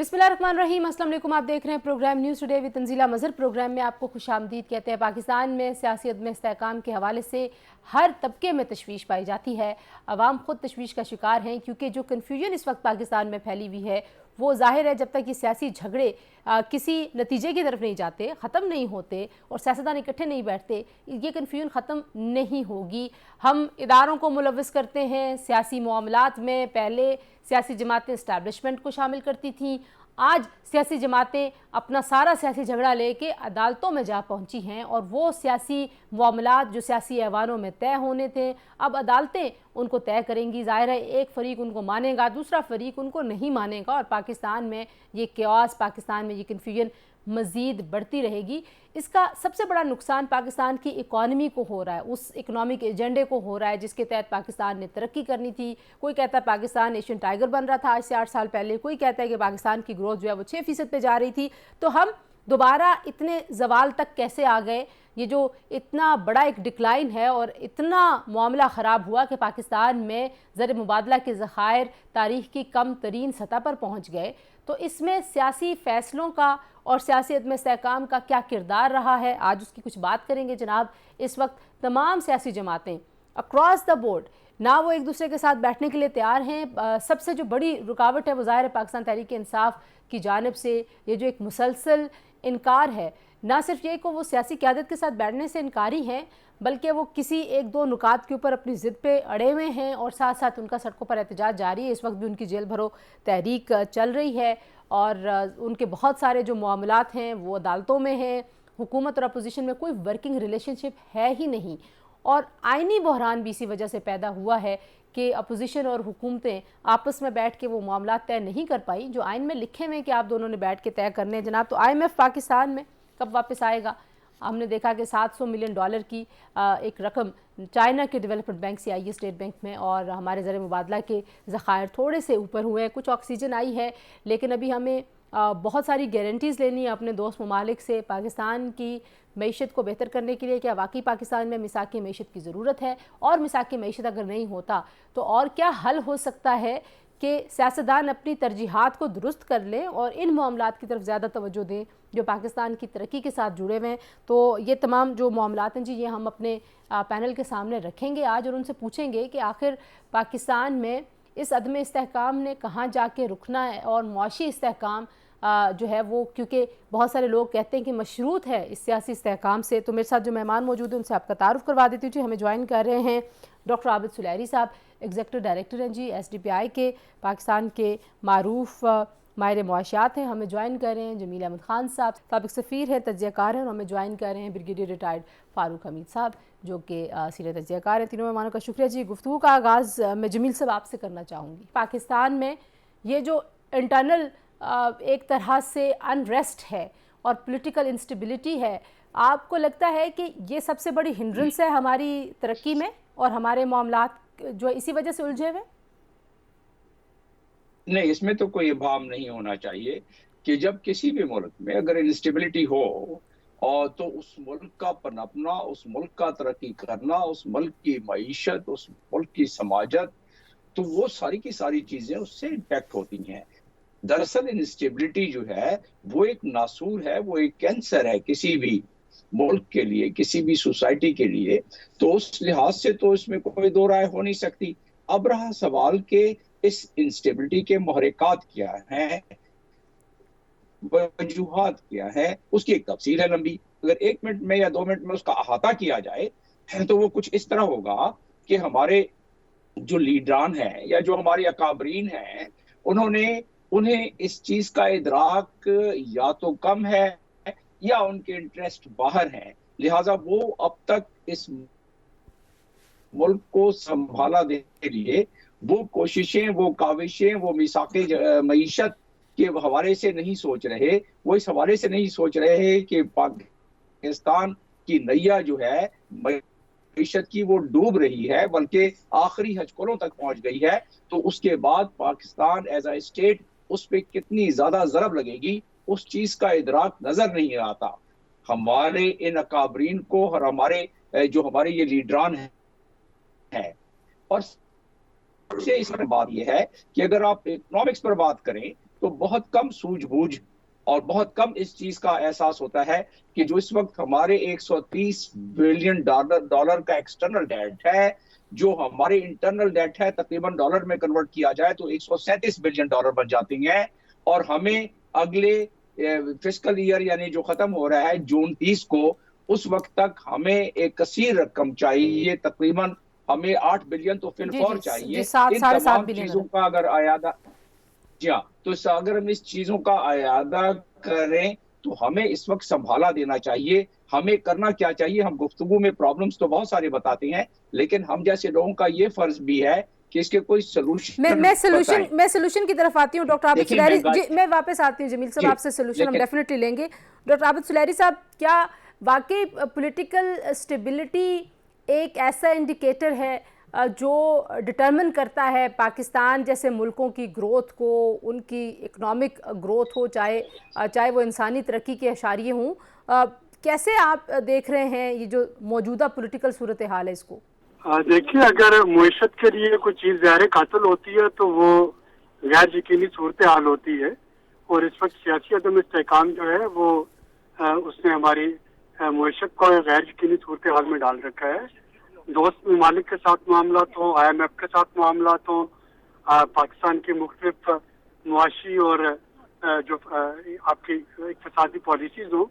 बिस्मिल्लाहिर्रहमानिर्रहीम, अस्सलाम वालेकुम। आप देख रहे हैं program news today with Tanzila Mazhar. Program में आपको खुशामदीद कहते हैं। पाकिस्तान में सियासी अदम इस्तेहकाम के हवाले से हर तबके में तशवीश पाई जाती है। अवाम खुद तशवीश का शिकार हैं क्योंकि जो कन्फ्यूजन इस वक्त पाकिस्तान में फैली हुई है वो ज़ाहिर है जब तक ये सियासी झगड़े किसी नतीजे की तरफ नहीं जाते, ख़त्म नहीं होते और सियासतदान इकट्ठे नहीं बैठते, ये कन्फ्यूजन ख़त्म नहीं होगी। हम इदारों को मुलव्वस करते हैं सियासी मामलात में। पहले सियासी जमातें इस्टेब्लिशमेंट को शामिल करती थीं, आज सियासी जमातें अपना सारा सियासी झगड़ा लेके अदालतों में जा पहुंची हैं और वो सियासी मामलात जो सियासी ऐवानों में तय होने थे अब अदालतें उनको तय करेंगी। ज़ाहिर है एक फ़रीक उनको मानेगा, दूसरा फ़रीक उनको नहीं मानेगा और पाकिस्तान में ये क्यास, पाकिस्तान में ये कन्फ्यूजन मज़ीद बढ़ती रहेगी। इसका सबसे बड़ा नुकसान पाकिस्तान की इकॉनमी को हो रहा है, उस इकनॉमिक एजेंडे को हो रहा है जिसके तहत पाकिस्तान ने तरक्की करनी थी। कोई कहता है पाकिस्तान एशियन टाइगर बन रहा था आज से 8 साल पहले, कोई कहता है कि पाकिस्तान की ग्रोथ जो है वो 6% पे जा रही थी। तो हम दोबारा इतने जवाल तक कैसे आ गए? ये जो इतना बड़ा एक डिक्लाइन है और इतना मामला ख़राब हुआ कि पाकिस्तान में ज़र मुबादला के ज़खायर तारीख़ की कम तरीन सतह पर पहुँच गए। तो इसमें सियासी फ़ैसलों का और सियासत में इस्तेहकाम का क्या किरदार रहा है, आज उसकी कुछ बात करेंगे जनाब। इस वक्त तमाम सियासी जमातें अक्रॉस द बोर्ड ना वो एक दूसरे के साथ बैठने के लिए तैयार हैं। सबसे जो बड़ी रुकावट है वो ज़ाहिर है पाकिस्तान तहरीक इंसाफ की जानिब से ये जो एक मुसलसल इनकार है, ना सिर्फ ये को वो सियासी क़यादत के साथ बैठने से इनकारी हैं बल्कि वो किसी एक दो नुकात के ऊपर अपनी ज़िद पे अड़े हुए हैं और साथ साथ उनका सड़कों पर एहतजाज जारी है। इस वक्त भी उनकी जेल भरो तहरीक चल रही है और उनके बहुत सारे जो मामलात हैं वो अदालतों में हैं। हुकूमत और अपोजिशन में कोई वर्किंग रिलेशनशिप है ही नहीं और आइनी बहरान भी इसी वजह से पैदा हुआ है कि अपोजिशन और हुकूमतें आपस में बैठ के वो मामला तय नहीं कर पाई जो आइन में लिखे हुए हैं कि आप दोनों ने बैठ के तय करने हैं। जनाब, तो IMF पाकिस्तान में कब वापस आएगा? हमने देखा कि $700 मिलियन की एक रकम चाइना के डेवलपमेंट बैंक से आई है स्टेट बैंक में और हमारे ज़र मुबादला के ज़खायर थोड़े से ऊपर हुए हैं, कुछ ऑक्सीजन आई है लेकिन अभी हमें बहुत सारी गारंटीज़ लेनी है अपने दोस्त ममालिक से पाकिस्तान की मईशत को बेहतर करने के लिए। क्या वाकई पाकिस्तान में मिसाकी मईशत की ज़रूरत है? और मिसाकी मईशत अगर नहीं होता तो और क्या हल हो सकता है कि सियासतदान अपनी तरजीहात को दुरुस्त कर लें और इन मामलात की तरफ ज़्यादा तवज्जो दें जो पाकिस्तान की तरक्की के साथ जुड़े हुए हैं। तो ये तमाम जो मामलात हैं जी, ये हम अपने पैनल के सामने रखेंगे आज और उनसे पूछेंगे कि आखिर पाकिस्तान में इस अदम इस्तेहकाम ने कहाँ जाके रुकना है और मुआशी इस्तेहकाम जो है वो, क्योंकि बहुत सारे लोग कहते हैं कि मशरूत है इस सियासी इस्तेहकाम से। तो मेरे साथ जो मेहमान मौजूद हैं उनसे आपका तारुफ करवा देती हूँ जी। हमें ज्वाइन कर रहे हैं डॉक्टर आबिद सुलैरी साहब, एग्जीक्यूटिव डायरेक्टर हैं जी SDPI के, पाकिस्तान के मारूफ माहिर मुआशियात हैं। हमें ज्वाइन कर रहे हैं जमील अहमद खान साहब, साबिक सफ़ीर हैं, तज्ज़ियाकार हैं और हमें ज्वाइन कर रहे हैं ब्रिगेडियर रिटायर्ड फ़ारूक हमीद साहब जो कि सीनियर तज्ज़ियाकार हैं। तीनों मेहमानों का शुक्रिया जी। गुफ्तगू का आगाज़ मैं जमील साहब आपसे करना चाहूँगी। पाकिस्तान में ये जो इंटरनल एक तरह से अनरेस्ट है और पॉलिटिकल इंस्टेबिलिटी है, आपको लगता है कि ये सबसे बड़ी हिंड्रेंस है हमारी तरक्की में और हमारे मामलात जो इसी वजह से उलझे हुए? नहीं, इसमें तो कोई भाव नहीं होना चाहिए कि जब किसी भी मुल्क में अगर इंस्टेबिलिटी हो और तो उस मुल्क का पनपना, उस मुल्क का तरक्की करना, उस मुल्क की मईशत, उस मुल्क की समाजत, तो वो सारी की सारी चीजें उससे इम्पैक्ट होती हैं। दरअसल इंस्टेबिलिटी जो है वो एक नासूर है, वो एक कैंसर है किसी भी मुल्क के लिए, किसी भी सोसाइटी के लिए। तो उस लिहाज से तो इसमें कोई दो राय हो नहीं सकती। अब रहा सवाल के इस इंस्टेबिलिटी के महरिकात क्या हैं, वजूहात क्या है, उसकी एक तफसील है लंबी। अगर 1 मिनट में या 2 मिनट में उसका अहाता किया जाए तो वो कुछ इस तरह होगा कि हमारे जो लीडरान हैं या जो हमारे अकाबरीन हैं उन्होंने उन्हें इस चीज का इदराक या तो कम है या उनके इंटरेस्ट बाहर हैं, लिहाजा वो अब तक इस मुल्क को संभाला देने के लिए वो कोशिशें, वो काविशें, वो मिसाक़े मईशत के हवाले से नहीं सोच रहे। वो इस हवाले से नहीं सोच रहे कि पाकिस्तान की नैया जो है मईशत की वो डूब रही है, बल्कि आखिरी हजकोलों तक पहुंच गई है। तो उसके बाद पाकिस्तान एज अ स्टेट उस पर कितनी ज्यादा ज़रब लगेगी, उस चीज का इदराक नजर नहीं आता हमारे इन अकाबरीन को और हमारे जो हमारे ये लीडरान हैं। और सबसे इसमें बात यह है कि अगर आप इकोनॉमिक्स पर बात करें तो बहुत कम सूझबूझ और बहुत कम इस चीज का एहसास होता है कि जो इस वक्त हमारे 130 बिलियन डॉलर का एक्सटर्नल डेट है, जो हमारे इंटरनल डेट है तकरीबन डॉलर में कन्वर्ट किया जाए तो 137 बिलियन डॉलर बन जाती हैं। और हमें अगले फिस्कल ईयर यानी जो खत्म हो रहा है जून 30 को, उस वक्त तक हमें एक कसीर रकम चाहिए, तकरीबन हमें 8 बिलियन तो जी फिलफौर जी चाहिए। सात इन साढ़े सात तमाम बिलियन चीजों अरब। का अगर आयादा, जी हाँ, तो अगर हम इस चीजों का अयादा करें तो हमें इस वक्त संभाला देना चाहिए। हमें करना क्या चाहिए? हम गुफ्तगू में प्रॉब्लम्स तो बहुत सारे बताते हैं, लेकिन हम जैसे लोगों का ये फर्ज भी है कि इसके कोई सोल्यूशन बताएं। मैं सोल्यूशन की तरफ आती हूँ डॉक्टर आबिद देखिए सुलैरी महंगाई, जी। मैं वापस आती हूँ जमील साहब, जी, आपसे सोल्यूशन हम लेकिन डेफिनेटली लेंगे। डॉक्टर आबिद सुलैरी साहब, क्या वाकई पॉलिटिकल स्टेबिलिटी एक ऐसा इंडिकेटर है जो डिटरमिन करता है पाकिस्तान जैसे मुल्कों की ग्रोथ को, उनकी इकोनॉमिक ग्रोथ हो, चाहे वो इंसानी तरक्की के इशारे हों? कैसे आप देख रहे हैं ये जो मौजूदा पॉलिटिकल सूरत हाल है इसको? देखिए, अगर मुईशत के लिए कोई चीज़ ज़ाहिर कातिल होती है तो वो गैर यकीनी सूरत हाल होती है। और इस वक्त सियासी अदम इस्तेहकाम जो है वो उसने हमारी मुईशत को गैर यकीनी सूरत हाल में डाल रखा है। दोस्त ममालिक के साथ मामला हो, IMF के साथ मामला हो, पाकिस्तान की मुख्तलिफ मुआशी और जो आपकी इक़्तिसादी पॉलिसीज़ हों,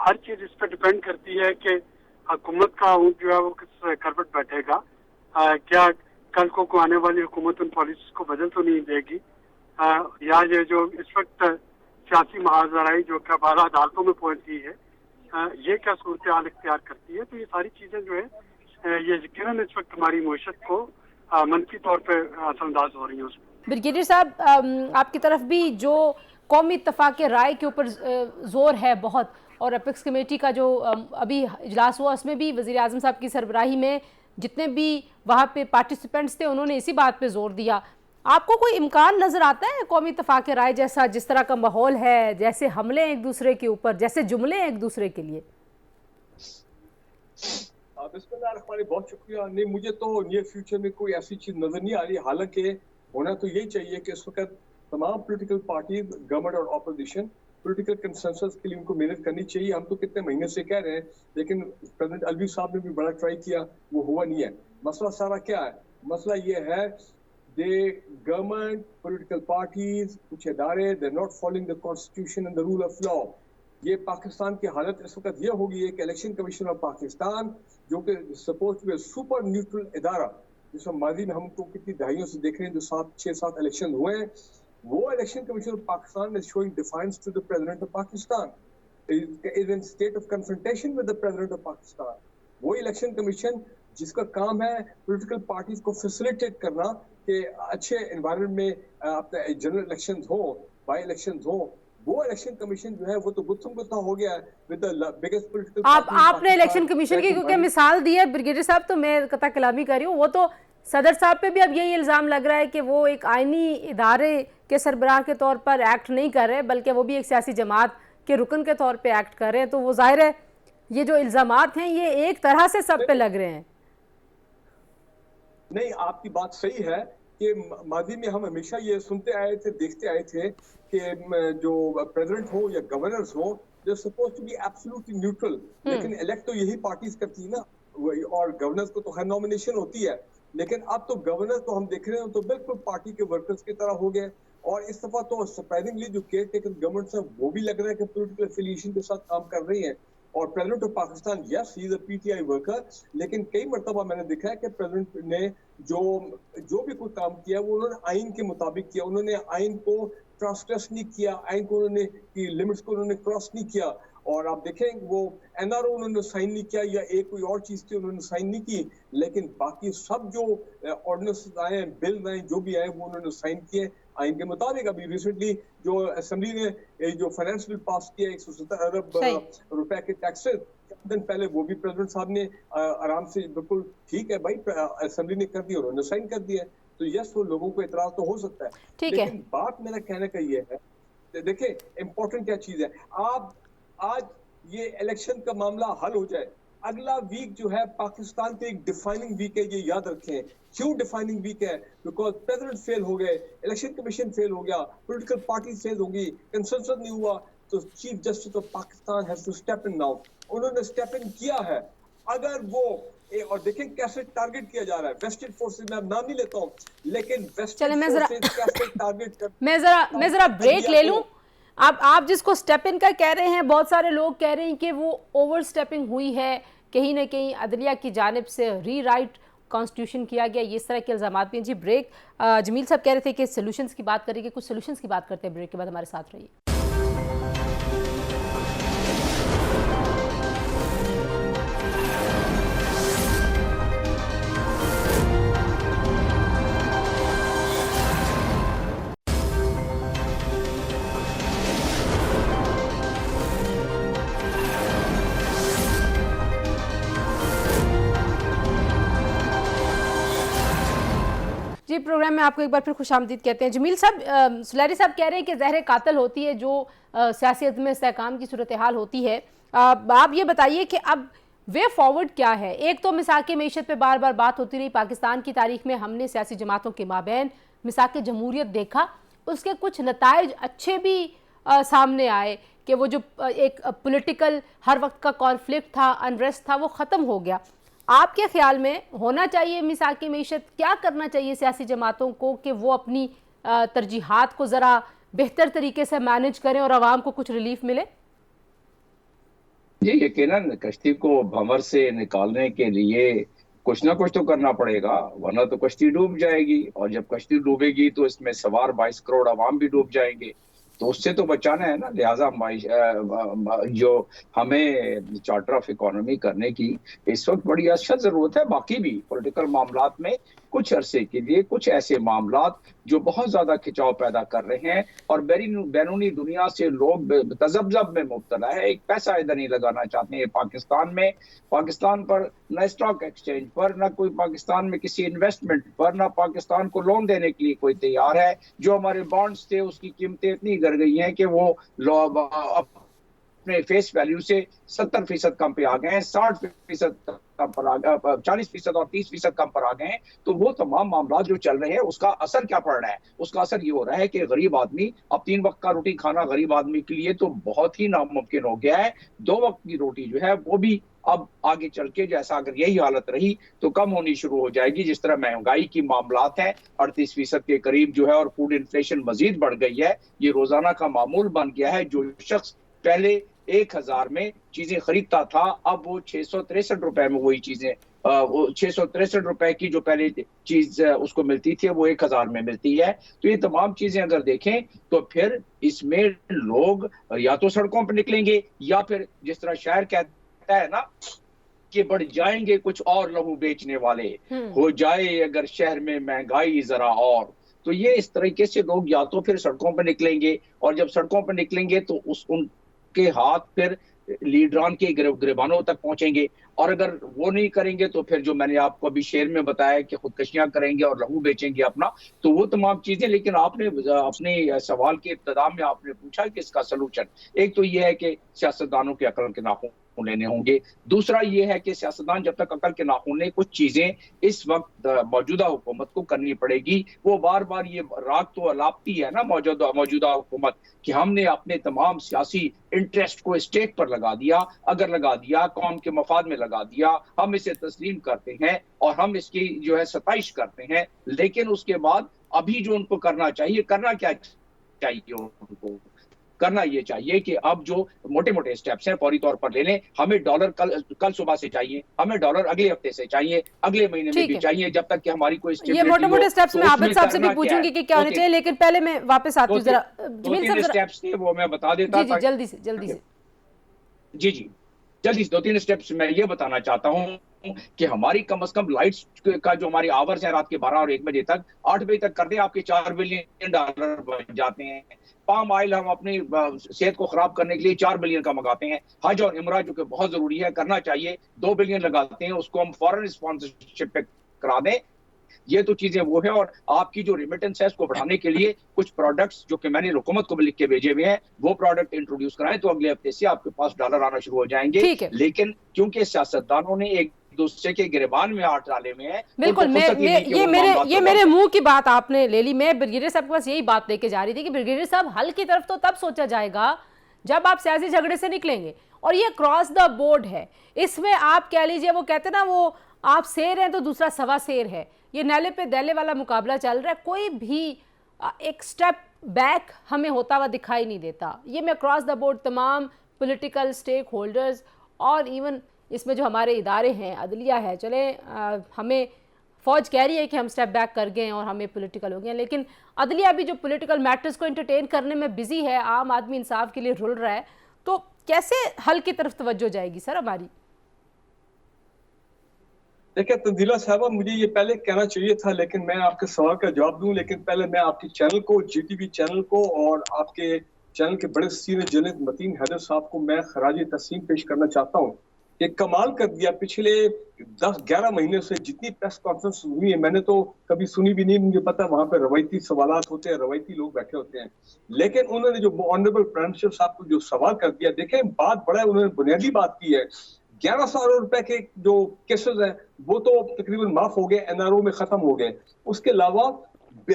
हर चीज़ इस पर डिपेंड करती है कि हुकूमत का ऊँट जो है वो किस करवट बैठेगा। क्या कल को आने वाली हुकूमत उन पॉलिसीज को बदल तो नहीं देगी, या ये जो इस वक्त सियासी महाजराई जो कि बाला अदालतों में पहुंच गई है, ये क्या सूरत हाल इख्तियार करती है। तो ये सारी चीज़ें जो है ये यकीनन इस वक्त हमारी मुईशत को मनफी तौर पर असरअंदाज हो रही है उसमें। ब्रिगेडियर साहब, आपकी तरफ भी जो कौमी इत्तफाक राय के ऊपर जोर है बहुत, और अपेक्स कमेटी का जो अभी इजलास हुआ उसमें भी वज़ीर आज़म साहब की सरबराही में जितने भी वहाँ पे पार्टिसिपेंट्स थे उन्होंने इसी बात पे जोर दिया। आपको कोई इम्कान नज़र आता है कौमी इत्तफाक राय जैसा, जिस तरह का माहौल है, जैसे हमले एक दूसरे के ऊपर, जैसे जुमले एक दूसरे के लिए? बहुत शुक्रिया। नहीं, मुझे तो नियर फ्यूचर में कोई ऐसी चीज नजर नहीं आ रही। हालांकि होना तो यही चाहिए कि इस वक्त तमाम पॉलिटिकल पार्टी, गवर्नमेंट और ऑपोजिशन पॉलिटिकल कंसेंसस के लिए उनको मेहनत करनी चाहिए। हम तो कितने महीने से कह रहे हैं, लेकिन प्रेसिडेंट अलवी साहब ने भी बड़ा ट्राई किया, वो हुआ नहीं है। मसला सारा क्या है? मसला ये है दे गवर्नमेंट, पॉलिटिकल पार्टीज, कुछ इदारे, they not following the constitution and the rule of law. ये पाकिस्तान की हालत इस वक्त ये होगी है कि इलेक्शन कमीशन ऑफ पाकिस्तान, जो कि suppose to be super neutral इदारा, जिसमें माजी में हमको कितनी दहाइयों से देख रहे हैं, जो 6-7 इलेक्शन हुए हैं, वो election commission of Pakistan is showing defiance to the president of Pakistan, is in state of confrontation with the president of Pakistan. वो इलेक्शन कमीशन जिसका काम है पॉलिटिकल पार्टीज को फैसिलिटेट करना कि अच्छे एनवायरनमेंट में अपने जनरल इलेक्शन हो, बाई इलेक्शन हो, वो इलेक्शन कमीशन जो है वो तो गुत्थम गुत्था हो गया है with the biggest political party. आपने इलेक्शन कमीशन की क्योंकि मिसाल दी है ब्रिगेडियर साहब, तो मैं कता कलामी कर रही हूँ। वो तो सदर साहब पे भी अब यही इल्ज़ाम लग रहा है कि वो एक आइनी इदारे के सरबराह के तौर पर एक्ट नहीं कर रहे, बल्कि वो भी एक सियासी जमात के रुकन के तौर पे एक्ट कर रहे हैं। तो वो जाहिर है ये जो इल्ज़ामात हैं ये एक तरह से सब पे लग रहे हैं। नहीं, आपकी बात सही है कि माजी में हम हमेशा ये सुनते आए थे, देखते आए थे कि जो प्रेसिडेंट हो या गवर्नर्स हो, they suppose to be absolutely neutral, लेकिन इलेक्ट तो यही पार्टीज करती है ना, और गवर्नर्स को तो हर नॉमिनेशन होती है। लेकिन अब तो गवर्नर तो हम देख रहे हैं तो बिल्कुल पार्टी के वर्कर्स की तरह हो गए। और इस दफा तो सरप्राइजिंगली जो केयर टेकर गवर्नमेंट है वो भी लग रहा है कि पॉलिटिकल एफिलिएशन के साथ काम कर रही है। और president of Pakistan, yes he is a PTI worker, लेकिन कई मरतबा मैंने देखा है कि प्रेसिडेंट ने जो भी कोई काम किया वो उन्होंने आइन के मुताबिक किया। उन्होंने आइन को ट्रांसग्रेस नहीं किया, आइन को उन्होंने की लिमिट्स को उन्होंने क्रॉस नहीं किया। और आप देखें वो एनआरओ उन्होंने साइन नहीं किया या एक कोई और चीज थी उन्होंने साइन नहीं की, लेकिन बाकी सब जो ऑर्डिनेंस आए, बिल आए, जो भी आए वो उन्होंने साइन किए आइन के मुताबिक। अभी रिसेंटली जो असेंबली ने जो फाइनेंस बिल पास किया 170 अरब रुपए के टैक्सेस, दिन पहले वो भी प्रेसिडेंट साहब ने आराम से बिल्कुल ठीक है भाई, असेंबली ने कर दिया, उन्होंने साइन कर दिया। तो यस, वो लोगों को इतराज तो हो सकता है, लेकिन बात मेरा कहने का ये है, देखिए इंपॉर्टेंट क्या चीज है, आप आज ये इलेक्शन का मामला हल हो जाए, अगला वीक जो है पाकिस्तान के एक डिफाइनिंग वीक है, ये याद रखें। क्यों डिफाइनिंग वीक है? बिकॉज प्रेसिडेंट फेल हो गए, इलेक्शन कमीशन फेल हो गया, पॉलिटिकल पार्टी फेल हो गई, कंसेंसस नहीं हुआ, तो chief justice of Pakistan has to step in now. उन्होंने स्टेप इन किया है। अगर वो और देखें कैसे टारगेट किया जा रहा है वेस्टेड फोर्सेस, मैं नाम नहीं लेता हूँ, लेकिन वेस्टेड फोर्सेस कैसे टारगेट कर। मैं जरा ब्रेक ले लूं। आप जिसको स्टेप इन का कह रहे हैं, बहुत सारे लोग कह रहे हैं कि वो ओवर स्टेपिंग हुई है, कहीं ना कहीं अदलिया की जानिब से रीराइट कॉन्स्टिट्यूशन किया गया, ये इस तरह के इल्जामात भी हैं। जी ब्रेक, जमील साहब कह रहे थे कि सोल्यूशंस की बात करेंगे, कुछ सोल्यूशंस की बात करते हैं ब्रेक के बाद, हमारे साथ रहिए। जी प्रोग्राम में आपको एक बार फिर खुशामदीद कहते हैं। जमील साहब, सुलैरी साहब कह रहे हैं कि ज़हर कातिल होती है जो सियासत में इस्तेहकाम की सूरत हाल होती है। आप ये बताइए कि अब वे फॉरवर्ड क्या है? एक तो मिसाक मीशत पे बार बार बात होती रही, पाकिस्तान की तारीख में हमने सियासी जमातों के माबैन मिसाक जमहूरियत देखा, उसके कुछ नताइज अच्छे भी सामने आए कि वो जो एक पॉलिटिकल हर वक्त का कॉन्फ्लिक्ट था, अनरेस्ट था, वो ख़त्म हो गया। आपके ख्याल में होना चाहिए मिसाक मीशत, क्या करना चाहिए सियासी जमातों को कि वो अपनी तरजीहात को ज़रा बेहतर तरीके से मैनेज करें और आवाम को कुछ रिलीफ मिले? जी यकीनन कश्ती को भंवर से निकालने के लिए कुछ ना कुछ तो करना पड़ेगा, वरना तो कश्ती डूब जाएगी, और जब कश्ती डूबेगी तो इसमें सवार 22 करोड़ आवाम भी डूब जाएंगे। तो उससे तो बचाना है ना। लिहाजा जो हमें चार्टर ऑफ इकोनॉमी करने की इस वक्त बड़ी अशद जरूरत है। बाकी भी पॉलिटिकल मामलात में कुछ अरसे के लिए कुछ ऐसे मामलात जो बहुत ज्यादा खिंचाव पैदा कर रहे हैं और बैरूनी दुनिया से लोग तजब्जब में मुब्तला है, एक पैसा इधर नहीं लगाना चाहते हैं पाकिस्तान में। पाकिस्तान पर न स्टॉक एक्सचेंज पर, न कोई पाकिस्तान में किसी इन्वेस्टमेंट पर, न पाकिस्तान को लोन देने के लिए कोई तैयार है। जो हमारे बॉन्ड्स थे उसकी कीमतें इतनी गिर गई हैं कि वो अपने फेस वैल्यू से 70% कम पे आ गए हैं, 60% कम पर आ गए, 40% और 30% कम पर आ गए हैं। तो वो तमाम मामला जो चल रहे हैं उसका असर क्या पड़ रहा है? उसका असर ये हो रहा है कि गरीब आदमी, अब 3 वक्त का रोटी खाना गरीब आदमी के लिए तो बहुत ही नामुमकिन हो गया है। 2 वक्त की रोटी जो है वो भी अब आगे चल के, जैसा अगर यही हालत रही तो कम होनी शुरू हो जाएगी। जिस तरह महंगाई की मामलात हैं 38% के करीब जो है, और फूड इन्फ्लेशन मजीद बढ़ गई है, ये रोजाना का मामूल बन गया है। जो शख्स पहले 1000 में चीजें खरीदता था, अब वो 663 रुपए में वही चीजें, वो 663 रुपए की जो पहले चीज उसको मिलती थी वो 1000 में मिलती है। तो ये तमाम चीजें अगर देखें तो फिर इसमें लोग या तो सड़कों पर निकलेंगे, या फिर जिस तरह शायर कहता है ना कि बढ़ जाएंगे कुछ और लहू बेचने वाले, हो जाए अगर शहर में महंगाई जरा और। तो ये इस तरीके से लोग या तो फिर सड़कों पर निकलेंगे, और जब सड़कों पर निकलेंगे तो उनके हाथ फिर लीडरान के गिरबानों तक पहुंचेंगे, और अगर वो नहीं करेंगे तो फिर जो मैंने आपको अभी शेर में बताया कि खुदकशियां करेंगे और लहू बेचेंगे अपना। तो वो तमाम चीजें। लेकिन आपने अपने सवाल के इब्तिदा में आपने पूछा कि इसका सलूशन, एक तो ये है कि सियासतदानों के अकल के नाखून लेने होंगे। दूसरा ये है कि सियासतदान जब तक अकल के नाखून ले, कुछ चीजें इस वक्त मौजूदा हुकूमत को करनी पड़ेगी। वो बार बार ये राग तो अलापती है ना मौजूदा हुकूमत कि हमने अपने तमाम सियासी इंटरेस्ट को स्टेक पर लगा दिया, अगर लगा दिया कौम के मफाद में लगा दिया, हम इसे तस्लीम करते हैं और हम इसकी जो है सताइश करते हैं। लेकिन उसके बाद अभी जो उनको करना चाहिए, करना क्या चाहिए उनको? करना ये चाहिए कि अब जो मोटे मोटे स्टेप्स हैं फौरी तौर पर ले लें। हमें डॉलर कल सुबह से चाहिए, हमें डॉलर अगले हफ्ते से चाहिए, अगले महीने में भी चाहिए, जब तक कि हमारी कोई ये मोटे मोटे स्टेप्स मैं आबिद साहब से भी पूछूंगी कि क्या होने चाहिए, लेकिन पहले मैं वापस आती हूँ जरा। जमील साहब स्टेप्स थे वो मैं बता देता था। जल्दी से जी जल्दी से 2-3 स्टेप्स मैं ये बताना चाहता हूँ कि हमारी कम से कम लाइट्स का जो हमारी आवर्स है रात के 12 और 1 बजे तक, 8 बजे तक कर दें, आपके $4 बिलियन बन जाते हैं। पाम ऑयल हम अपनी सेहत को खराब करने के लिए 4 बिलियन का मंगाते हैं। हज और इमरा जो कि बहुत जरूरी है, करना चाहिए, 2 बिलियन लगाते हैं, उसको हम फॉरेन स्पॉन्सरशिप पे करा दें। ये तो चीजें वो है। और आपकी जो रिमिटेंस है उसको बढ़ाने के लिए कुछ प्रोडक्ट्स जो कि मैंने हुकूमत को लिख के भेजे हुए हैं वो प्रोडक्ट इंट्रोड्यूस कराएं, तो अगले हफ्ते से आपके पास डॉलर आना शुरू हो जाएंगे। ठीक है। लेकिन क्योंकि सियासतदानों ने एक दूसरे के गिरबान में हाथ डाले हुए हैं, बिल्कुल, ये मेरे मुंह की बात आपने ले ली। मैं ब्रिगेडियर साहब के पास यही बात लेके जा रही थी कि ब्रिगेडियर साहब, हल की तरफ तो तब सोचा जाएगा जब आप सियासी झगड़े से निकलेंगे, और ये क्रॉस द बोर्ड है। इसमें आप कह लीजिए, वो कहते ना, वो आप शेर हैं तो दूसरा सवा शेर है, ये नाले पे दैले वाला मुकाबला चल रहा है। कोई भी एक स्टेप बैक हमें होता हुआ दिखाई नहीं देता। ये मैं क्रॉस द बोर्ड तमाम पॉलिटिकल स्टेक होल्डर्स और इवन इसमें जो हमारे इदारे हैं, अदलिया है, चले हमें फौज कह रही है कि हम स्टेप बैक कर गए और हमें पॉलिटिकल हो गए, लेकिन अदलिया भी जो पॉलिटिकल मैटर्स को एंटरटेन करने में बिजी है, आम आदमी इंसाफ के लिए रुल रहा है, तो कैसे हल की तरफ तवज्जो जाएगी सर हमारी? देखिए तंजीला साहबा, मुझे ये पहले कहना चाहिए था, लेकिन मैं आपके सवाल का जवाब दूं, लेकिन पहले मैं आपके चैनल को, GTV चैनल को और आपके चैनल के बड़े सीनियर जर्नलिस्ट मतीन हैदर साहब को मैं खराजी तस्लीम पेश करना चाहता हूँ। ये कमाल कर दिया, पिछले 10-11 महीने से जितनी प्रेस कॉन्फ्रेंस हुई है मैंने तो कभी सुनी भी नहीं। मुझे पता वहां पे रवायती सवालात होते हैं, रवायती लोग बैठे होते हैं, लेकिन उन्होंने जो ऑनरेबल प्राइम मिनिस्टर साहब को जो सवाल कर दिया, देखें बात बड़ा है, उन्होंने बुनियादी बात की है। 1100 करोड़ रुपए के जो केसेस हैं वो तो तकरीबन माफ हो गए, NRO में खत्म हो गए। उसके अलावा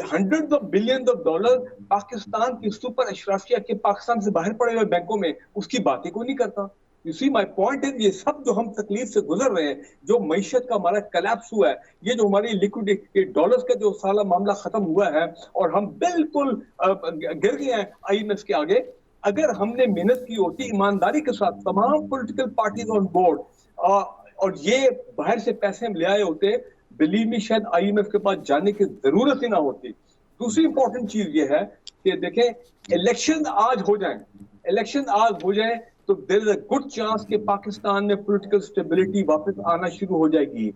hundred of billion of dollar Pakistan की सुपर अशराफिया के पाकिस्तान से बाहर पड़े हुए बैंकों में, उसकी बातें कोई नहीं करता। यू सी माय पॉइंट है, ये सब जो हम तकलीफ से गुजर रहे हैं, जो मईशत का हमारा कलैप्स हुआ है, ये जो हमारी लिक्विडिटी डॉलर्स का जो साला मामला खत्म हुआ है और हम बिल्कुल गिर गए हैं IMF के आगे। अगर हमने मेहनत की होती ईमानदारी के साथ, तमाम पॉलिटिकल पार्टीज ऑन बोर्ड, और ये बाहर से पैसे हम ले आए होते, बिलीव मी शायद IMF के पास जाने की जरूरत ही ना होती। दूसरी इंपॉर्टेंट चीज ये है कि देखें, इलेक्शन आज हो जाए तो there is a good chance कि पाकिस्तान में पॉलिटिकल स्टेबिलिटी वापस आना शुरू हो जाएगी।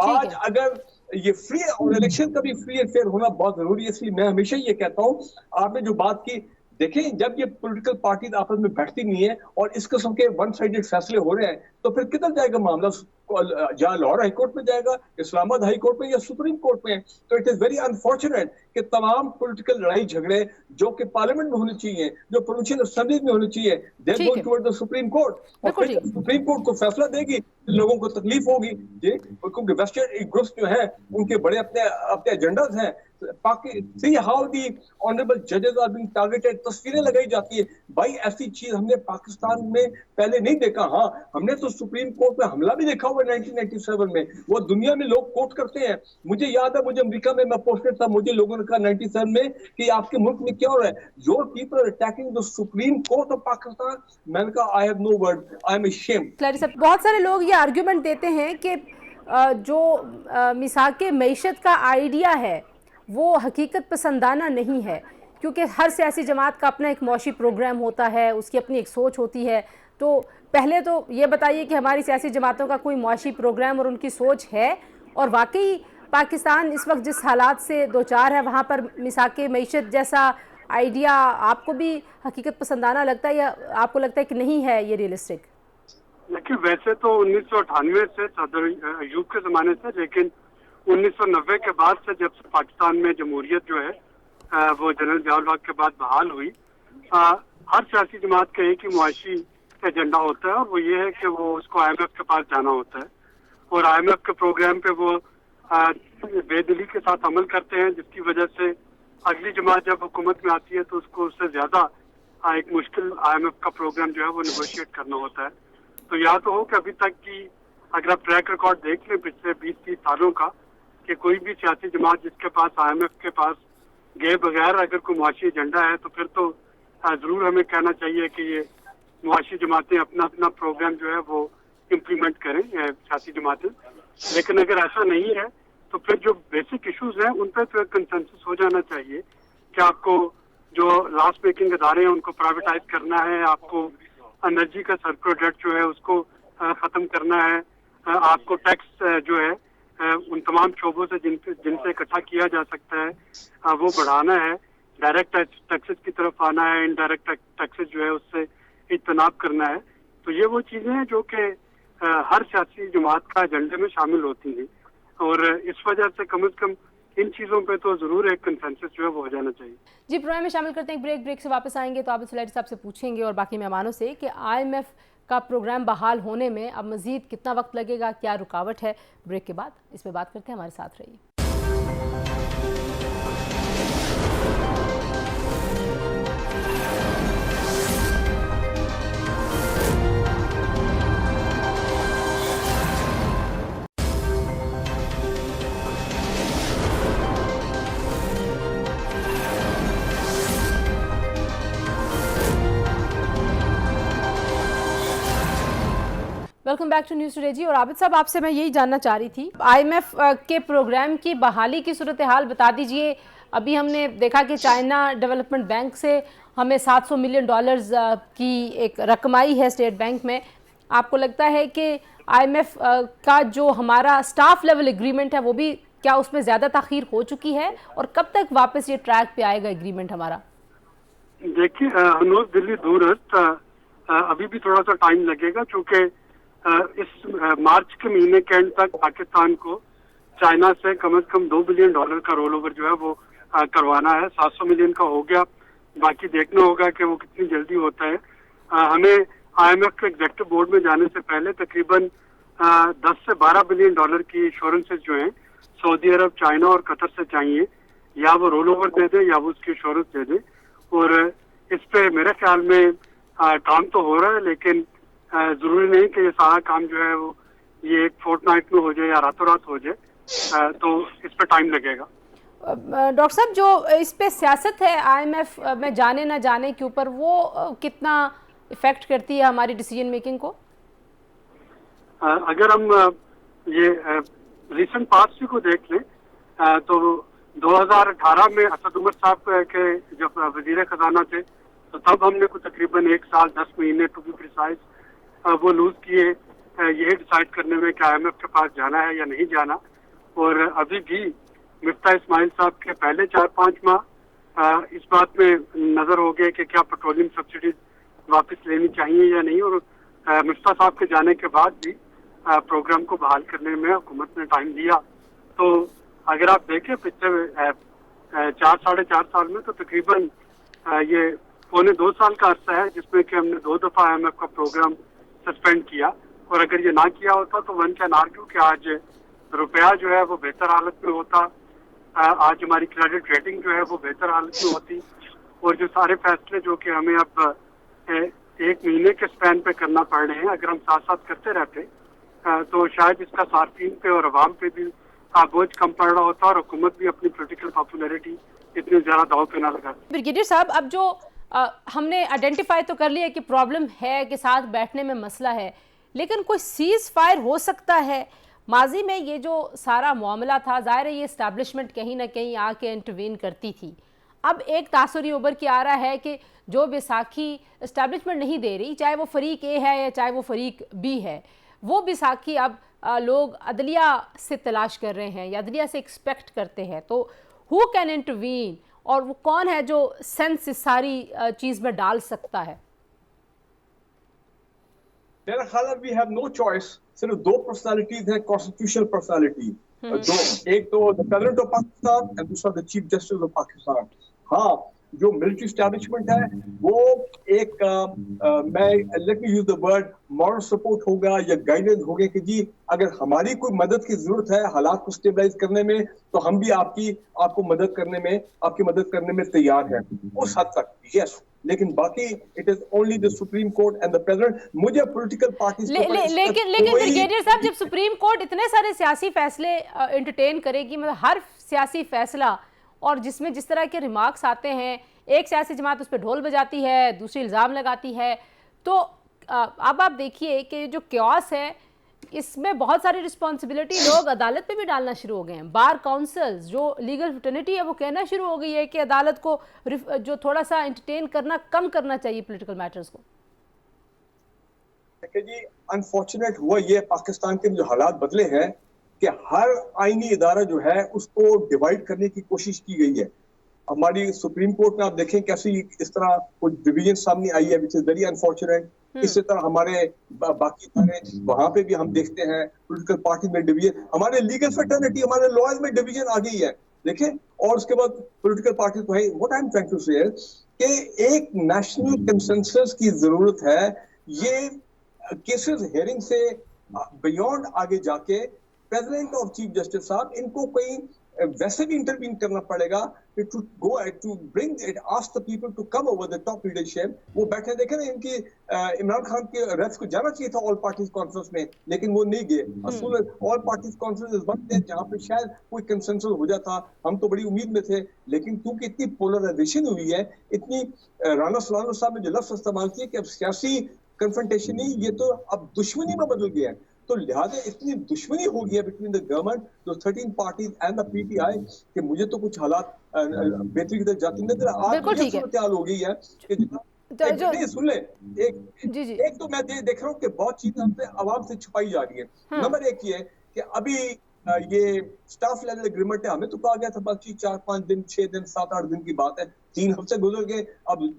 आज अगर ये फ्री और इलेक्शन का भी फ्री एंड फेयर होना बहुत जरूरी है, इसलिए मैं हमेशा ये कहता हूँ, आपने जो बात की, देखें जब ये पॉलिटिकल पार्टीज आपस में बैठती नहीं है और इस किस्म के वन साइडेड फैसले हो रहे हैं, तो फिर किधर जाएगा मामला? जहाँ लाहौर हाई कोर्ट में जाएगा, इस्लामाबाद हाई कोर्ट में, या सुप्रीम कोर्ट में? तो इट इज वेरी अनफॉर्चुनेट कि तमाम पॉलिटिकल लड़ाई झगड़े जो कि पार्लियामेंट में होने चाहिए, जो प्रोविंशियल असेंबली में होने चाहिए, दे गो टुवर्ड द सुप्रीम कोर्ट, और फिर सुप्रीम कोर्ट को फैसला देगी, लोगों को तकलीफ होगी जी, क्योंकि वेस्टेड ग्रुप्स जो है उनके बड़े अपने एजेंडाज हैं। See how the honorable judges are being targeted, तस्वीरें लगाई जाती है। भाई ऐसी चीज हमने पाकिस्तान में पहले नहीं देखा। हाँ, हमने तो सुप्रीम कोर्ट पे हमला भी देखा हुआ 1997 में, वो दुनिया में लोग कोट करते हैं। मुझे याद है, मुझे अमेरिका में मैं पोस्टेड था, मुझे लोगों ने कहा 97 में कि आपके मुल्क में क्या हो रहा है, your people are attacking the supreme court of Pakistan. मैंने कहा I have no word, I am ashamed. बहुत सारे लोग ये आर्ग्यूमेंट देते हैं कि जो मिसाके मईशत का आइडिया है वो हकीकत पसंदाना नहीं है, क्योंकि हर सियासी जमात का अपना एक मौशी प्रोग्राम होता है, उसकी अपनी एक सोच होती है। तो पहले तो ये बताइए कि हमारी सियासी जमातों का कोई मौशी प्रोग्राम और उनकी सोच है, और वाकई पाकिस्तान इस वक्त जिस हालात से दो चार है वहाँ पर मिसाके मईशत जैसा आइडिया आपको भी हकीकत पसंदाना लगता है, या आपको लगता है कि नहीं है ये रियलिस्टिक? देखिए, वैसे तो 1998 से सदर अयूब के ज़माने से, लेकिन 1990 के बाद से जब से पाकिस्तान में जमहूरियत जो है वो जनरल ज़ियाउल हक के बाद बहाल हुई, हर सियासी जमात का एक ही मुआशी एजेंडा होता है, और वो ये है कि वो उसको IMF के पास जाना होता है, और IMF के प्रोग्राम पे वो बेदिली के साथ अमल करते हैं, जिसकी वजह से अगली जमात जब हुकूमत में आती है तो उसको उससे ज़्यादा एक मुश्किल IMF का प्रोग्राम जो है वो निगोशिएट करना होता है। तो या तो हो कि अभी तक की अगर आप ट्रैक रिकॉर्ड देख लें पिछले 20-30 सालों का, कि कोई भी सियासी जमात जिसके पास IMF के पास गए बगैर अगर कोई मुआशी एजेंडा है, तो फिर तो जरूर हमें कहना चाहिए कि ये मुआशी जमातें अपना अपना प्रोग्राम जो है वो इम्प्लीमेंट करें, सियासी जमातें। लेकिन अगर ऐसा नहीं है तो फिर जो बेसिक इश्यूज हैं उन पर फिर कंसेंसस हो जाना चाहिए कि आपको जो लॉस मेकिंग अदारे हैं उनको प्राइवेटाइज करना है, आपको एनर्जी का सर्कुलर डेट जो है उसको खत्म करना है, आपको टैक्स जो है उन तमाम शोबों से जिनसे इकट्ठा किया जा सकता है वो बढ़ाना है, डायरेक्ट टैक्सेस की तरफ आना है, इनडायरेक्ट टैक्सेस जो है उससे इज्तनाब करना है। तो ये वो चीजें हैं जो कि हर सियासी जमात का एजेंडे में शामिल होती हैं। और इस वजह से कम इन चीजों पे तो जरूर एक कंसेंसस जो है वो हो जाना चाहिए। जी, प्रोग्राम में शामिल करते हैं, ब्रेक से वापस आएंगे तो आप सुलैटी साहब से पूछेंगे और बाकी मेहमानों से कि IMF का प्रोग्राम बहाल होने में अब मजीद कितना वक्त लगेगा, क्या रुकावट है। ब्रेक के बाद इस पर बात करते हैं, हमारे साथ रहिए। Welcome back to news today जी। और आबिद साहब, आपसे मैं यही जानना चाह रही थी, IMF के प्रोग्राम की बहाली की सूरत हाल बता दीजिए। अभी हमने देखा कि चाइना डेवलपमेंट बैंक से हमें $700 मिलियन की एक रकम आई है स्टेट बैंक में। आपको लगता है कि IMF का जो हमारा स्टाफ लेवल एग्रीमेंट है वो भी क्या उसमें ज़्यादा ताख़ीर हो चुकी है, और कब तक वापस ये ट्रैक पे आएगा एग्रीमेंट हमारा? देखिए, हनोज दिल्ली दूरस्त अभी भी थोड़ा सा टाइम लगेगा, चूँकि इस मार्च के महीने के एंड तक पाकिस्तान को चाइना से कम $2 बिलियन का रोल ओवर जो है वो करवाना है। 700 मिलियन का हो गया, बाकी देखना होगा कि वो कितनी जल्दी होता है। हमें IMF के एग्जेक्टिव बोर्ड में जाने से पहले तकरीबन 10 से 12 बिलियन डॉलर की इंश्योरेंसेज जो हैं सऊदी अरब, चाइना और कतर से चाहिए, या वो रोल ओवर दे दे या वो उसकी इंश्योरेंस दे दे। और इस पे मेरे ख्याल में काम तो हो रहा है, लेकिन जरूरी नहीं कि ये सारा काम जो है वो ये एक फोर्टनाइट में हो जाए या रातों रात हो जाए, तो इस पे टाइम लगेगा। डॉक्टर साहब, जो इस पे सियासत है IMF में जाने ना जाने के ऊपर, वो कितना इफेक्ट करती है हमारी डिसीजन मेकिंग को? अगर हम ये रिसेंट पास्ट को देख लें तो 2018 में असद उमर साहब के जब वजीर खजाना थे, तो तब हमने कुछ तकरीबन 1 साल 10 महीने टू बी प्रिसाइज वो लूज किए ये डिसाइड करने में कि IMF के पास जाना है या नहीं जाना। और अभी भी मिफ्ता इस्माइल साहब के पहले 4-5 माह इस बात में नजर हो गए कि क्या पेट्रोलियम सब्सिडीज वापस लेनी चाहिए या नहीं। और मिफ्ता साहब के जाने के बाद भी प्रोग्राम को बहाल करने में हुकूमत ने टाइम दिया। तो अगर आप देखें पिछले 4-4.5 साल में तो तकरीबन ये 1.25 साल का अर्सा है जिसमें कि हमने 2 दफा IMF का प्रोग्राम सस्पेंड किया। और अगर ये ना किया होता तो वन कैन आर्ग्यू कि आज रुपया जो है वो बेहतर हालत में होता, आज हमारी क्रेडिट रेटिंग जो है वो बेहतर हालत में होती। और जो सारे फैसले जो कि हमें अब 1 महीने के स्पैन पे करना पड़ रहे हैं, अगर हम साथ साथ करते रहते तो शायद इसका सार्फिन पे और अवाम पे भी बोझ कम पड़ रहा होता और हुकूमत भी अपनी पॉलिटिकल पॉपुलैरिटी इतनी ज्यादा दाव पे ना लगा। ब्रिगेडियर साहब, अब जो हमने आइडेंटिफाई तो कर लिया कि प्रॉब्लम है, कि साथ बैठने में मसला है, लेकिन कोई सीज फायर हो सकता है? माजी में ये जो सारा मामला था, जाहिर है ये इस्टेब्लिशमेंट कहीं ना कहीं आके इंटरवीन करती थी। अब एक तासुरी उभर के आ रहा है कि जो बैसाखी इस्टेब्लिशमेंट नहीं दे रही, चाहे वो फरीक ए है या चाहे वो फरीक बी है, वो बैसाखी अब लोग अदलिया से तलाश कर रहे हैं या अदलिया से एक्सपेक्ट करते हैं। तो हु कैन इंटरवीन, और वो कौन है जो सेंस इस सारी चीज़ में डाल सकता है? मेरा ख्याल है वी हैव नो चॉइस। सिर्फ 2 पर्सनालिटीज हैं, कॉन्स्टिट्यूशनल पर्सनालिटी, एक तो the president of Pakistan and दूसरा the chief justice of Pakistan. हाँ, जो मिलिट्री एस्टैब्लिशमेंट है वो एक मैं let me use the word moral support होगा या गाइडेंस होगा कि जी अगर हमारी कोई मदद की जरूरत है हालात को स्टेबलाइज करने में, तो हम भी आपकी मदद करने में तैयार हैं उस हद तक, यस। लेकिन बाकी it is only the supreme court and the president. मुझे पॉलिटिकल पार्टीज लेकिन ब्रिगेडियर साहब, जब सुप्रीम कोर्ट इतने सारे सियासी फैसले एंटरटेन करेगी, मतलब हर सियासी फैसला, और जिसमें जिस तरह के रिमार्क्स आते हैं, एक सियासी जमात उस पर ढोल बजाती है, दूसरी इल्ज़ाम लगाती है, तो अब आप देखिए कि जो क्यास है इसमें बहुत सारी रिस्पॉन्सिबिलिटी लोग अदालत पे भी डालना शुरू हो गए हैं। बार काउंसिल्स, जो लीगल फ्रेटर्निटी है, वो कहना शुरू हो गई है कि अदालत को जो थोड़ा सा एंटरटेन करना कम करना चाहिए पॉलिटिकल मैटर्स को। जी अनफॉर्चुनेट हुआ ये पाकिस्तान के जो हालात बदले हैं कि हर आईनी इदारा जो है उसको डिवाइड करने की कोशिश की गई है। हमारी सुप्रीम कोर्ट में आप देखें कैसी इस तरह कुछ डिवीजन सामने आई है, विच इज वेरी अनफॉर्चुनेट। इसी तरह हमारे बाकी सारे वहां पे भी हम देखते हैं पॉलिटिकल पार्टी में डिवीजन, हमारे लीगल फ्रेटर्निटी, हमारे लॉज में डिवीजन आ गई है, देखें। और उसके बाद पॉलिटिकल पार्टी तो है। What I am trying to say कि एक नेशनल कंसेंसस की जरूरत है। ये केसेस हेयरिंग से बियॉन्ड आगे जाके प्रेसिडेंट और चीफ जस्टिस साहब इनको कोई वैसे भी इंटरवीन करना पड़ेगा to go to bring it, ask the people to come over the top leadership. वो बैठे देखे ना, इनकी इमरान खान के रेस्ट को जाना चाहिए था ऑल पार्टीज कॉन्फ्रेंस में, लेकिन वो नहीं गए। असूल ऑल पार्टीज कॉन्फ्रेंस इस वक्त है जहाँ पे शायद कोई कंसेंसस हो जाता, हम तो बड़ी उम्मीद में थे, लेकिन क्योंकि इतनी पोलराइजेशन हुई है, इतनी राना सलानो साहब ने जो लफ्ज इस्तेमाल किए कि अब सियासी कन्फ्रंटेशन नहीं, ये तो अब दुश्मनी में बदल गया है। तो लिहाजा इतनी दुश्मनी हो गई है between the government, the 13 parties and the PTI कि मुझे तो कुछ हालात बेहतरी की तरफ जाती नजर बिल्कुल ठीक है। सूरत हो गई है कि सुन ले, एक तो मैं देख रहा हूँ कि बहुत चीजें हमसे आवाम से छुपाई जा रही है। नंबर एक ये कि अभी ये स्टाफ लेवल एग्रीमेंट है, हमें तो कहा गया था बाकी 4-5 दिन, 6 दिन, 7-8 दिन की बात है, 3 हफ्ते गुजर गए। अब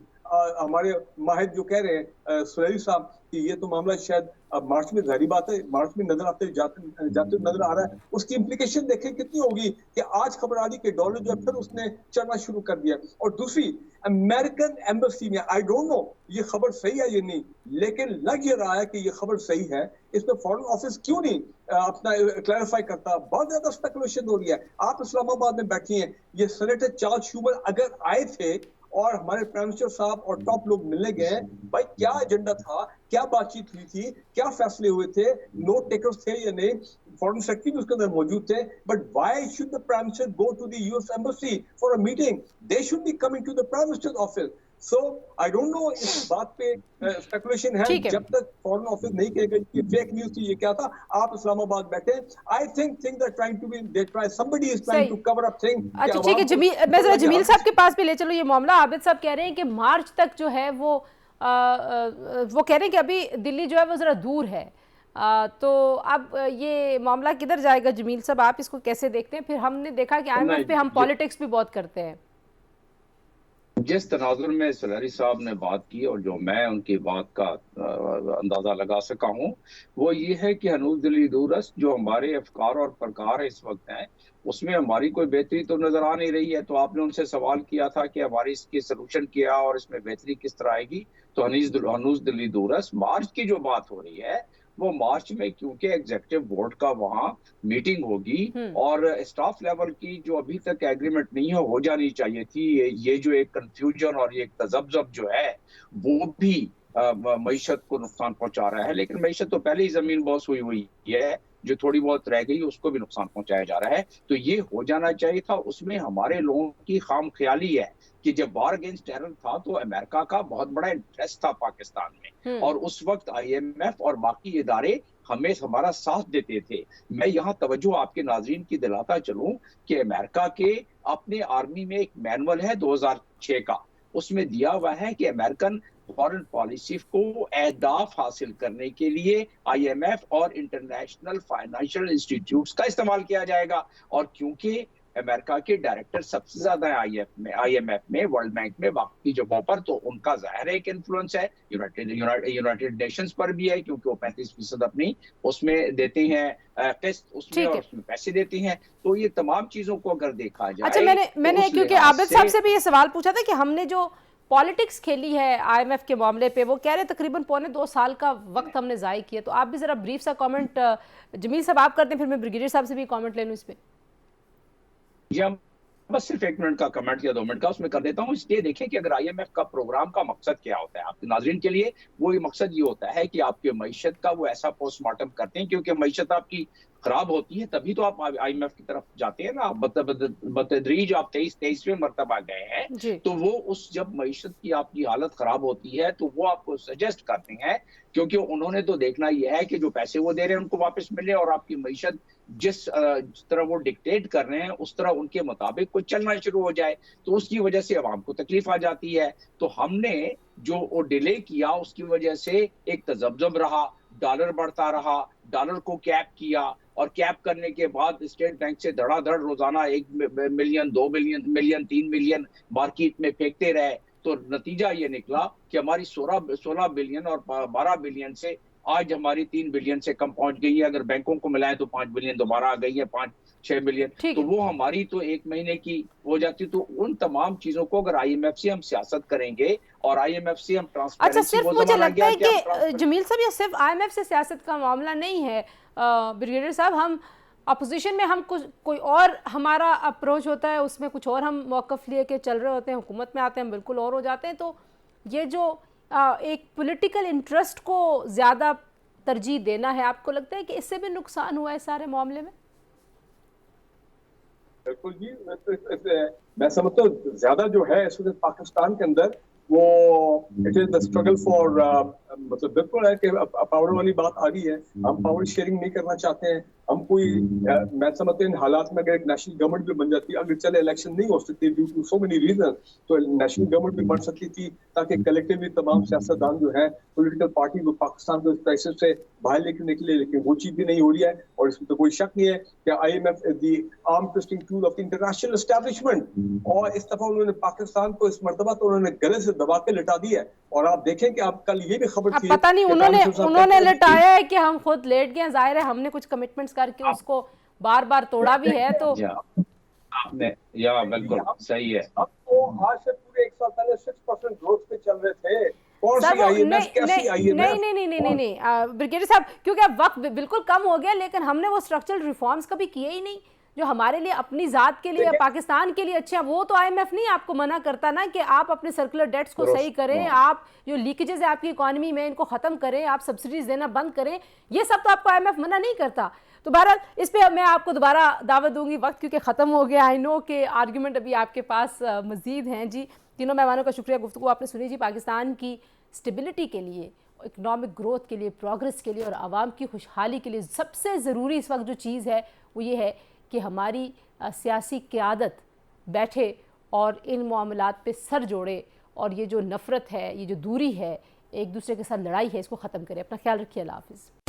हमारे माहिर जो कह रहे हैं सुरैली साहब कि ये तो मामला शायद अब मार्च में, जारी बात है मार्च में नजर आते जाते नजर आ रहा है। उसकी इम्प्लीकेशन देखें कितनी होगी कि आज खबर आ रही कि डॉलर जो है फिर उसने चढ़ना शुरू कर दिया। और दूसरी, अमेरिकन एम्बेसी में, आई डोंट नो ये खबर सही है या नहीं, लेकिन लग ये रहा है कि ये खबर सही है। इसमें फॉरेन ऑफिस क्यों नहीं अपना क्लैरिफाई करता? बहुत ज्यादा स्पेकुलेशन हो रही है। आप इस्लामाबाद में बैठी हैं, ये सेनेटर चार्ल्स शूमर अगर आए थे और हमारे प्राइम मिनिस्टर साहब और टॉप लोग मिलने गए, भाई क्या एजेंडा था, क्या बातचीत हुई थी, क्या फैसले हुए थे, नोट टेकर्स थे या नहीं, फॉरेन सेक्रेटरी भी उसके अंदर मौजूद थे। But why should the prime minister go to the US embassy for a meeting? They should be coming to the prime minister's office. So I don't know, इस बात पे स्पेकुलेशन है। जब तक फॉरेन ऑफिस नहीं कहेगा ये फेक न्यूज़ थी, ये क्या था, आप इस्लामाबाद बैठे, I think they are trying to be, they try, somebody is trying to cover up thing. अच्छा ठीक है जमील, मैं जरा जमील साहब के पास भी ले चलो ये मामला। आबिद साहब कह रहे हैं कि मार्च तक जो है वो कह रहे हैं कि अभी दिल्ली जो है वो जरा दूर है, तो अब ये मामला किधर जाएगा? जमील साहब आप इसको कैसे देखते हैं? फिर हमने देखा कि IMF पे हम पॉलिटिक्स भी बहुत करते हैं। जिस तनाजुर में सलारी साहब ने बात की और जो मैं उनकी बात का अंदाजा लगा सका हूँ, वो ये है कि हनूज दिली दूरस्त जो हमारे अफकार और प्रकार इस वक्त हैं, उसमें हमारी कोई बेहतरी तो नजर आ नहीं रही है। तो आपने उनसे सवाल किया था कि हमारी इसकी सलूशन क्या और इसमें बेहतरी किस तरह आएगी। तो हनूज दिली दूरस्त, मार्च की जो बात हो रही है वो मार्च में, क्योंकि एग्जीक्यूटिव बोर्ड का वहाँ मीटिंग होगी और स्टाफ लेवल की जो अभी तक एग्रीमेंट नहीं हो जानी चाहिए थी, ये जो एक कंफ्यूजन और ये एक तजब्जब जो है वो भी मईशत को नुकसान पहुंचा रहा है। लेकिन मईशत तो पहले ही जमीन बॉस हुई है, जो थोड़ी बहुत रह गई उसको भी नुकसान पहुंचाया जा रहा है। तो ये हो जाना चाहिए था। उसमें हमारे लोगों की खाम ख्याली है कि जब वार अगेंस्ट टेरर था तो अमेरिका का बहुत बड़ा इंटरेस्ट था पाकिस्तान में, और उस वक्त IMF और बाकी इदारे हमें हमारा साथ देते थे। मैं यहाँ तवज्जो आपके नाज़रीन की दिलाता चलूं कि अमेरिका के अपने आर्मी में एक मैनुअल है 2006 का, उसमें दिया हुआ है कि अमेरिकन फॉरेन पॉलिसी को अहदाफ हासिल करने के लिए IMF और इंटरनेशनल फाइनेंशियल इंस्टीट्यूट्स का इस्तेमाल किया जाएगा। और क्योंकि अमेरिका के डायरेक्टर सबसे ज्यादा है IMF में, वर्ल्ड बैंक में, बाकी जगहों पर, तो उनका जाहिर एक इन्फ्लुएंस है। यूनाइटेड नेशंस पर भी है, क्योंकि वो 35% अपनी उसमें देते हैं किस्त, उसमें और उसमें पैसे देते हैं। तो ये तमाम चीजों को अगर देखा जाए, अच्छा मैंने क्योंकि आबिद साहब से भी ये सवाल पूछा था कि हमने जो पॉलिटिक्स खेली है IMF के मामले पे, वो कह रहे तकरीबन 1.25 साल का वक्त हमने ज़ाय किया। तो आप भी जरा ब्रीफ सा कमेंट जमील साहब आप करते हैं, फिर मैं ब्रिगेडियर साहब से भी कमेंट ले लूं इस पे। या बस सिर्फ 1 मिनट का कमेंट या 2 मिनट का उसमें कर देता हूँ। इसलिए देखें कि अगर IMF का प्रोग्राम का मकसद क्या होता है आपके नाज़रीन के लिए, वो मकसद ये होता है कि आपके मईशत का वो ऐसा पोस्टमार्टम करते हैं, क्योंकि मईशत आपकी खराब होती है तभी तो आप IMF की तरफ जाते हैं ना। बतदरीज आप 23वें मरतबा गए हैं, तो वो उस जब मईशत की आपकी हालत खराब होती है तो वो आपको सजेस्ट करते हैं, क्योंकि उन्होंने तो देखना यह है कि जो पैसे वो दे रहे हैं उनको वापस मिले और आपकी मईशत जिस तरह वो डिक्टेट कर रहे हैं उस तरह उनके मुताबिक कुछ चलना शुरू हो जाए। तो उसकी वजह से आवाम को तकलीफ आ जाती है। तो हमने जो वो डिले किया उसकी वजह से एक तजब्जब रहा, डॉलर बढ़ता रहा, डॉलर को कैप किया, और कैप करने के बाद स्टेट बैंक से धड़ाधड़ रोजाना 1 मिलियन, 2 मिलियन, 3 मिलियन मार्केट में फेंकते रहे। तो नतीजा ये निकला कि हमारी 16 बिलियन और 12 बिलियन से आज हमारी 3 बिलियन से कम पहुंच गई है। अगर बैंकों को मिलाएं तो 5 बिलियन दोबारा आ गई है, 5-6 बिलियन। तो वो हमारी तो एक महीने की हो जाती। तो उन तमाम चीजों को अगर IMF से हम सियासत करेंगे और IMF से हम ट्रांसपेरेंसी, अच्छा, सिर्फ मुझे लगता है कि जमील साहब ये सिर्फ IMF से सियासत का मामला नहीं है ब्रिगेडियर साहब। हम अपोजिशन में हम कुछ कोई और हमारा अप्रोच होता है, उसमें कुछ और हम मौक़िफ़ लिए के चल रहे होते हैं, हुकूमत में आते हैं हम बिल्कुल और हो जाते हैं। तो ये जो एक पॉलिटिकल इंटरेस्ट को ज़्यादा तरजीह देना है, आपको लगता है कि इससे भी नुकसान हुआ है सारे मामले में? बिल्कुल जी, मैं समझता हूँ ज्यादा जो है इस वक्त पाकिस्तान के अंदर वो it is the struggle for, मतलब बिल्कुल है कि पावर वाली बात आ रही है। हम पावर शेयरिंग नहीं करना चाहते हैं। हम कोई मैं समझता हूँ इन हालात में अगर एक नेशनल गवर्नमेंट भी बन जाती, अगर चले इलेक्शन नहीं हो सकती due to so many reason, तो नेशनल गवर्नमेंट भी बन सकती थी ताकि कलेक्टिवली तमाम सियासतदान जो है पॉलिटिकल पार्टी वो पाकिस्तान को इस क्राइसिस से बाहर लेकर निकले। लेकिन वो चीज भी नहीं हो रही है और इसमें तो कोई शक नहीं है कि IMF is the arm twisting tool of the international establishment. और इस दफा उन्होंने पाकिस्तान को इस मर्तबा तो उन्होंने गले से दबा के लिटा दिया है। और आप देखें कि आप कल ये भी खबर थी, पता नहीं उन्होंने लिटाया है कि हम खुद लेट गए। जाहिर है हमने कुछ कमिटमेंट्स करके उसको बार बार तोड़ा भी है। तो आपने या बिल्कुल सही है। अब तो आज से पूरे 1 साल पहले 6% ग्रोथ पे चल रहे थे। कौन सी IMF, कैसी IMF? नहीं ब्रिगेडियर साहब, क्योंकि अब वक्त बिल्कुल कम हो गया, लेकिन हमने वो स्ट्रक्चरल रिफॉर्म्स कभी किए ही नहीं जो हमारे लिए, अपनी ज़ात के लिए या पाकिस्तान के लिए अच्छे हैं। वो तो IMF नहीं आपको मना करता ना कि आप अपने सर्कुलर डेट्स को सही करें, आप जो लीकेजेस है आपकी इकॉनमी में इनको ख़त्म करें, आप सब्सिडीज देना बंद करें। ये सब तो आपको IMF मना नहीं करता। तो बहरहाल इस पे मैं आपको दोबारा दावत दूंगी, वक्त क्योंकि ख़त्म हो गया। आई नो कि आर्ग्यूमेंट अभी आपके पास मज़ीद हैं। जी, तीनों मेहमानों का शुक्रिया, गुफ्तगू आपने सुनी जी। पाकिस्तान की स्टेबिलिटी के लिए, इकनॉमिक ग्रोथ के लिए, प्रोग्रेस के लिए और आवाम की खुशहाली के लिए सबसे ज़रूरी इस वक्त जो चीज़ है वो ये है कि हमारी सियासी क़यादत बैठे और इन मामलात पे सर जोड़े और ये जो नफ़रत है, ये जो दूरी है, एक दूसरे के साथ लड़ाई है, इसको ख़त्म करें। अपना ख्याल रखिए। अल्लाह हाफ़िज़।